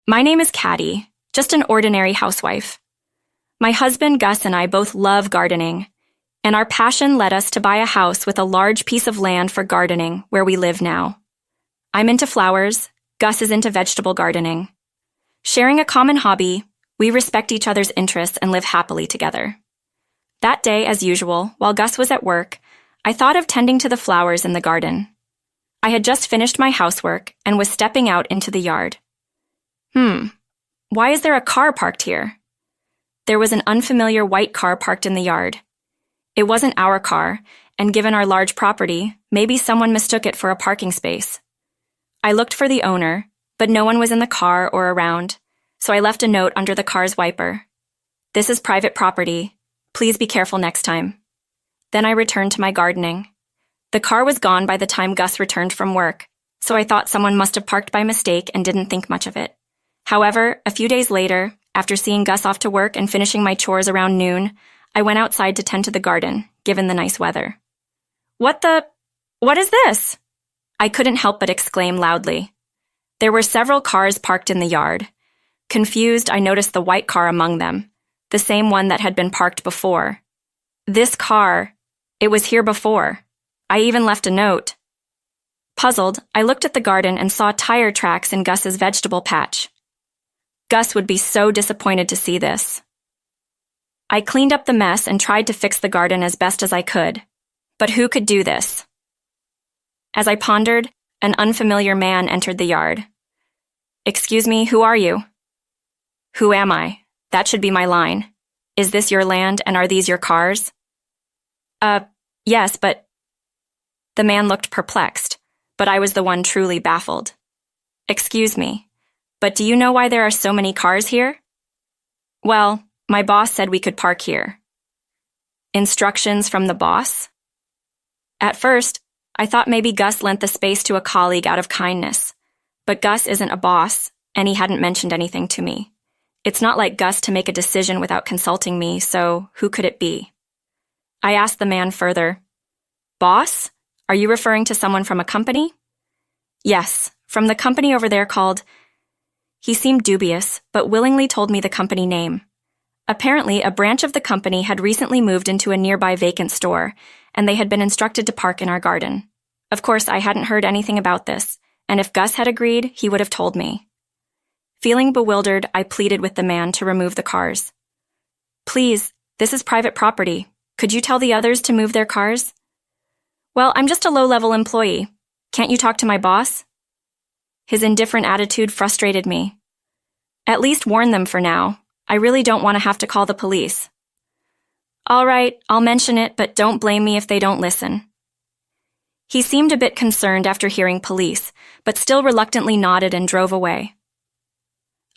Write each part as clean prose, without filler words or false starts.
My name is Caddy, just an ordinary housewife. My husband Gus and I both love gardening, and our passion led us to buy a house with a large piece of land for gardening where we live now. I'm into flowers, Gus is into vegetable gardening. Sharing a common hobby, we respect each other's interests and live happily together. That day, as usual, while Gus was at work, I thought of tending to the flowers in the garden. I had just finished my housework and was stepping out into the yard. Why is there a car parked here? There was an unfamiliar white car parked in the yard. It wasn't our car, and given our large property, maybe someone mistook it for a parking space. I looked for the owner, but no one was in the car or around, so I left a note under the car's wiper. This is private property. Please be careful next time. Then I returned to my gardening. The car was gone by the time Gus returned from work, so I thought someone must have parked by mistake and didn't think much of it. However, a few days later, after seeing Gus off to work and finishing my chores around noon, I went outside to tend to the garden, given the nice weather. What is this? I couldn't help but exclaim loudly. There were several cars parked in the yard. Confused, I noticed the white car among them, the same one that had been parked before. This car, it was here before. I even left a note. Puzzled, I looked at the garden and saw tire tracks in Gus's vegetable patch. Gus would be so disappointed to see this. I cleaned up the mess and tried to fix the garden as best as I could. But who could do this? As I pondered, an unfamiliar man entered the yard. Excuse me, who are you? Who am I? That should be my line. Is this your land and are these your cars? Yes, but... The man looked perplexed, but I was the one truly baffled. Excuse me, but do you know why there are so many cars here? Well, my boss said we could park here. Instructions from the boss? At first, I thought maybe Gus lent the space to a colleague out of kindness, but Gus isn't a boss, and he hadn't mentioned anything to me. It's not like Gus to make a decision without consulting me, so who could it be? I asked the man further, Boss? Are you referring to someone from a company? Yes, from the company over there called... He seemed dubious, but willingly told me the company name. Apparently, a branch of the company had recently moved into a nearby vacant store, and they had been instructed to park in our garden. Of course, I hadn't heard anything about this, and if Gus had agreed, he would have told me. Feeling bewildered, I pleaded with the man to remove the cars. Please, this is private property. Could you tell the others to move their cars? Well, I'm just a low-level employee. Can't you talk to my boss? His indifferent attitude frustrated me. At least warn them for now. I really don't want to have to call the police. All right, I'll mention it, but don't blame me if they don't listen. He seemed a bit concerned after hearing police, but still reluctantly nodded and drove away.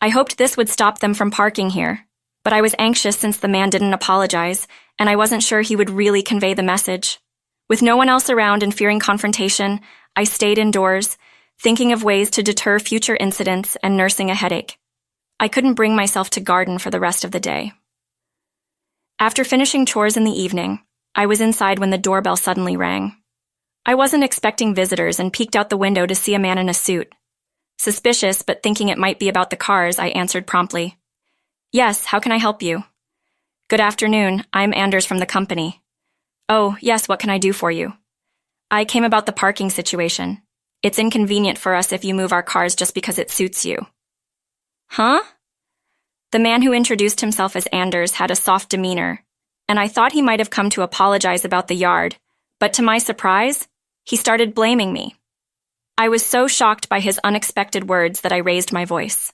I hoped this would stop them from parking here, but I was anxious since the man didn't apologize, and I wasn't sure he would really convey the message. With no one else around and fearing confrontation, I stayed indoors, thinking of ways to deter future incidents and nursing a headache. I couldn't bring myself to garden for the rest of the day. After finishing chores in the evening, I was inside when the doorbell suddenly rang. I wasn't expecting visitors and peeked out the window to see a man in a suit. Suspicious, but thinking it might be about the cars, I answered promptly. Yes, how can I help you? Good afternoon, I'm Anders from the company. Oh, yes, what can I do for you? I came about the parking situation. It's inconvenient for us if you move our cars just because it suits you. Huh? The man who introduced himself as Anders had a soft demeanor, and I thought he might have come to apologize about the yard, but to my surprise, he started blaming me. I was so shocked by his unexpected words that I raised my voice.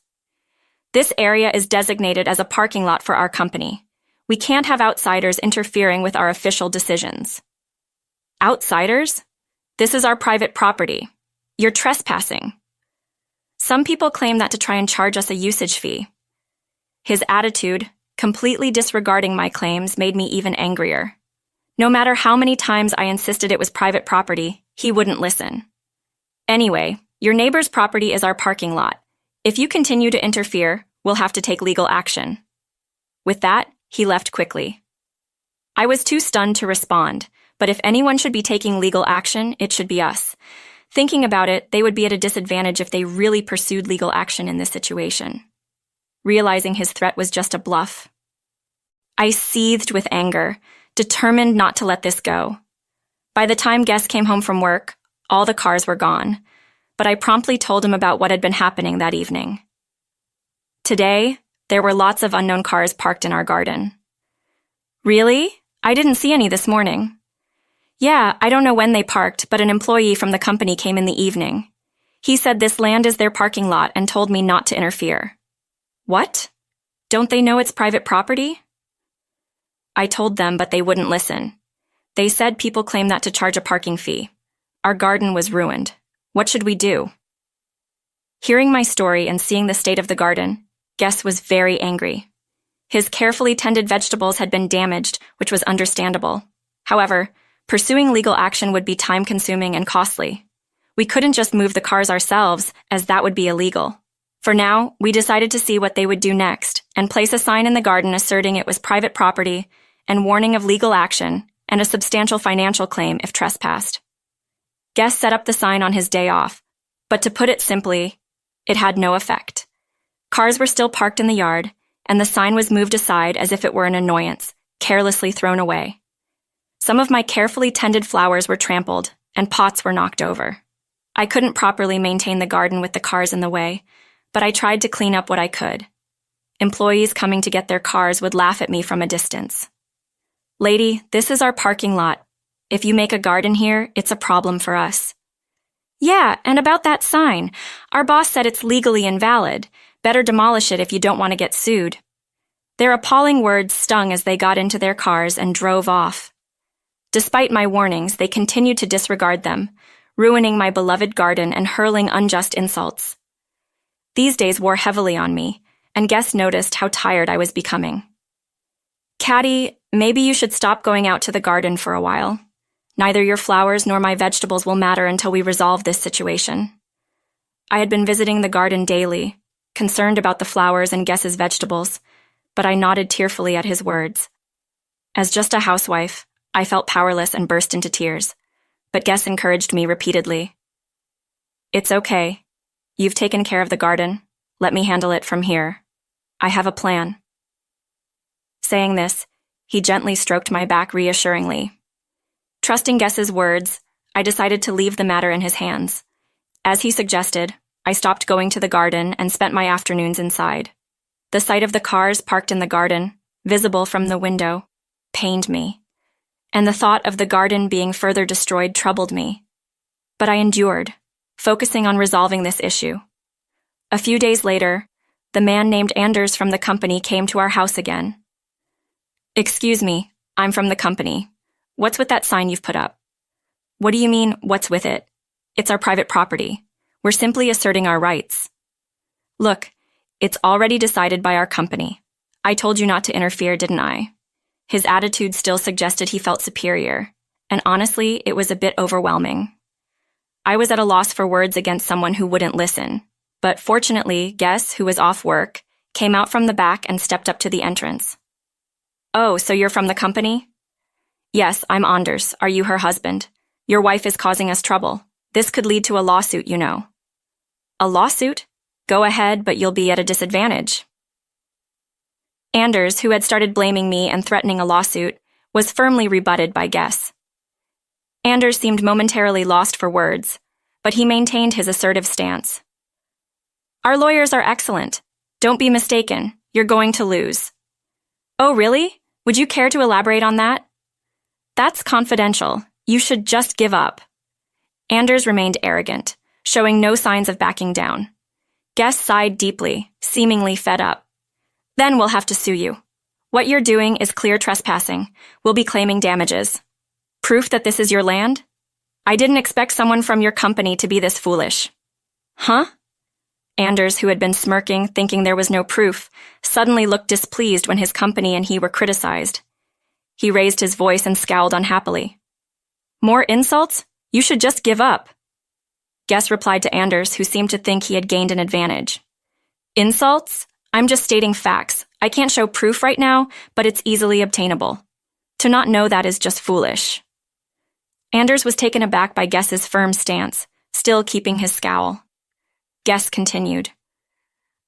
This area is designated as a parking lot for our company. We can't have outsiders interfering with our official decisions. Outsiders? This is our private property. You're trespassing. Some people claim that to try and charge us a usage fee. His attitude, completely disregarding my claims, made me even angrier. No matter how many times I insisted it was private property, he wouldn't listen. Anyway, your neighbor's property is our parking lot. If you continue to interfere, we'll have to take legal action. With that, he left quickly. I was too stunned to respond, but if anyone should be taking legal action, it should be us. Thinking about it, they would be at a disadvantage if they really pursued legal action in this situation. Realizing his threat was just a bluff, I seethed with anger, determined not to let this go. By the time Guess came home from work, all the cars were gone, but I promptly told him about what had been happening that evening. Today, there were lots of unknown cars parked in our garden. Really? I didn't see any this morning. Yeah, I don't know when they parked, but an employee from the company came in the evening. He said this land is their parking lot and told me not to interfere. What? Don't they know it's private property? I told them, but they wouldn't listen. They said people claim that to charge a parking fee. Our garden was ruined. What should we do? Hearing my story and seeing the state of the garden, Guess was very angry. His carefully tended vegetables had been damaged, which was understandable. However, pursuing legal action would be time-consuming and costly. We couldn't just move the cars ourselves, as that would be illegal. For now, we decided to see what they would do next and place a sign in the garden asserting it was private property and warning of legal action and a substantial financial claim if trespassed. Guest set up the sign on his day off, but to put it simply, it had no effect. Cars were still parked in the yard, and the sign was moved aside as if it were an annoyance, carelessly thrown away. Some of my carefully tended flowers were trampled, and pots were knocked over. I couldn't properly maintain the garden with the cars in the way, but I tried to clean up what I could. Employees coming to get their cars would laugh at me from a distance. Lady, this is our parking lot. If you make a garden here, it's a problem for us. Yeah, and about that sign, our boss said it's legally invalid. Better demolish it if you don't want to get sued. Their appalling words stung as they got into their cars and drove off. Despite my warnings, they continued to disregard them, ruining my beloved garden and hurling unjust insults. These days wore heavily on me, and Guest noticed how tired I was becoming. Caddy, maybe you should stop going out to the garden for a while. Neither your flowers nor my vegetables will matter until we resolve this situation. I had been visiting the garden daily, concerned about the flowers and Guess's vegetables, but I nodded tearfully at his words. As just a housewife, I felt powerless and burst into tears, but Guess encouraged me repeatedly. It's okay. You've taken care of the garden. Let me handle it from here. I have a plan. Saying this, he gently stroked my back reassuringly. Trusting Guess's words, I decided to leave the matter in his hands. As he suggested, I stopped going to the garden and spent my afternoons inside. The sight of the cars parked in the garden, visible from the window, pained me, and the thought of the garden being further destroyed troubled me. But I endured, focusing on resolving this issue. A few days later, the man named Anders from the company came to our house again. Excuse me, I'm from the company. What's with that sign you've put up? What do you mean, what's with it? It's our private property. We're simply asserting our rights. Look, it's already decided by our company. I told you not to interfere, didn't I? His attitude still suggested he felt superior, and honestly, it was a bit overwhelming. I was at a loss for words against someone who wouldn't listen, but fortunately, Guess, who was off work, came out from the back and stepped up to the entrance. Oh, so you're from the company? Yes, I'm Anders. Are you her husband? Your wife is causing us trouble. This could lead to a lawsuit, you know. A lawsuit? Go ahead, but you'll be at a disadvantage. Anders, who had started blaming me and threatening a lawsuit, was firmly rebutted by Guess. Anders seemed momentarily lost for words, but he maintained his assertive stance. Our lawyers are excellent. Don't be mistaken. You're going to lose. Oh, really? Would you care to elaborate on that? That's confidential. You should just give up. Anders remained arrogant, showing no signs of backing down. Guess sighed deeply, seemingly fed up. Then we'll have to sue you. What you're doing is clear trespassing. We'll be claiming damages. Proof that this is your land? I didn't expect someone from your company to be this foolish. Huh? Anders, who had been smirking, thinking there was no proof, suddenly looked displeased when his company and he were criticized. He raised his voice and scowled unhappily. More insults? You should just give up. Guess replied to Anders, who seemed to think he had gained an advantage. Insults? I'm just stating facts. I can't show proof right now, but it's easily obtainable. To not know that is just foolish. Anders was taken aback by Guess's firm stance, still keeping his scowl. Guess continued.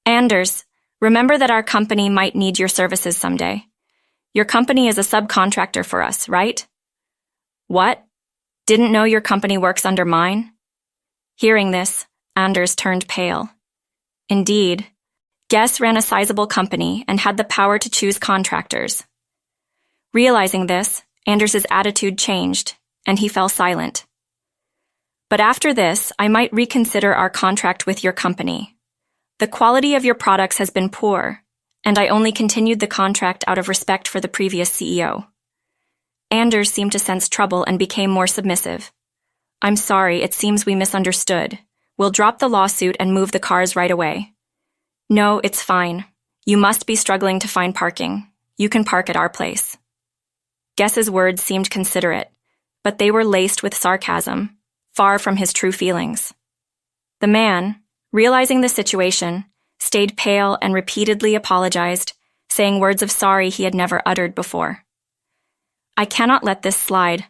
Anders, remember that our company might need your services someday. Your company is a subcontractor for us, right? What? Didn't know your company works under mine? Hearing this, Anders turned pale. Indeed, Guess ran a sizable company and had the power to choose contractors. Realizing this, Anders's attitude changed, and he fell silent. But after this, I might reconsider our contract with your company. The quality of your products has been poor, and I only continued the contract out of respect for the previous CEO. Anders seemed to sense trouble and became more submissive. I'm sorry, it seems we misunderstood. We'll drop the lawsuit and move the cars right away. No, it's fine. You must be struggling to find parking. You can park at our place. Guess's words seemed considerate, but they were laced with sarcasm, far from his true feelings. The man, realizing the situation, stayed pale and repeatedly apologized, saying words of sorry he had never uttered before. I cannot let this slide.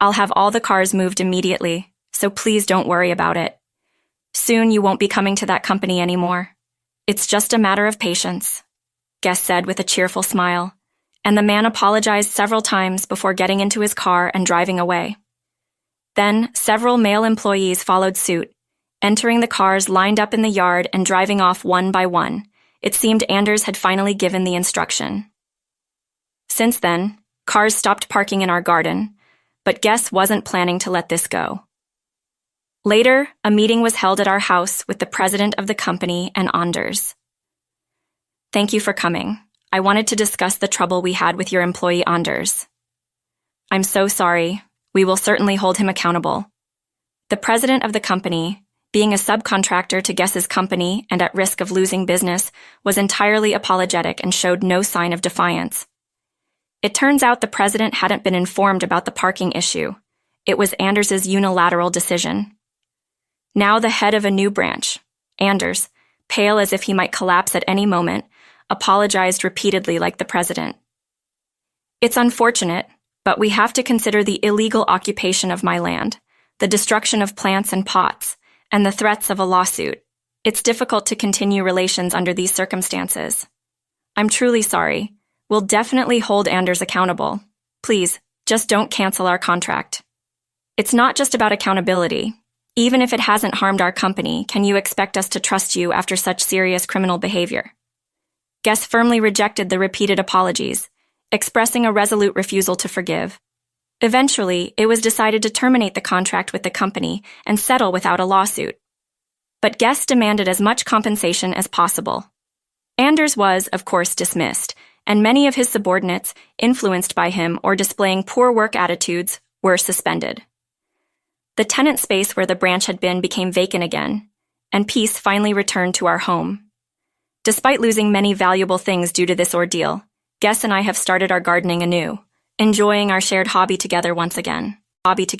I'll have all the cars moved immediately, so please don't worry about it. Soon you won't be coming to that company anymore. It's just a matter of patience, Guess said with a cheerful smile, and the man apologized several times before getting into his car and driving away. Then several male employees followed suit, entering the cars lined up in the yard and driving off one by one. It seemed Anders had finally given the instruction. Since then, cars stopped parking in our garden, but Guess wasn't planning to let this go. Later, a meeting was held at our house with the president of the company and Anders. Thank you for coming. I wanted to discuss the trouble we had with your employee Anders. I'm so sorry. We will certainly hold him accountable. The president of the company, being a subcontractor to Guess's company and at risk of losing business, was entirely apologetic and showed no sign of defiance. It turns out the president hadn't been informed about the parking issue. It was Anders's unilateral decision. Now the head of a new branch, Anders, pale as if he might collapse at any moment, apologized repeatedly like the president. It's unfortunate, but we have to consider the illegal occupation of my land, the destruction of plants and pots, and the threats of a lawsuit. It's difficult to continue relations under these circumstances. I'm truly sorry. We'll definitely hold Anders accountable. Please, just don't cancel our contract. It's not just about accountability. Even if it hasn't harmed our company, can you expect us to trust you after such serious criminal behavior? Guess firmly rejected the repeated apologies, expressing a resolute refusal to forgive. Eventually, it was decided to terminate the contract with the company and settle without a lawsuit. But Guess demanded as much compensation as possible. Anders was, of course, dismissed, and many of his subordinates, influenced by him or displaying poor work attitudes, were suspended. The tenant space where the branch had been became vacant again, and peace finally returned to our home. Despite losing many valuable things due to this ordeal, Guess and I have started our gardening anew, enjoying our shared hobby together once again.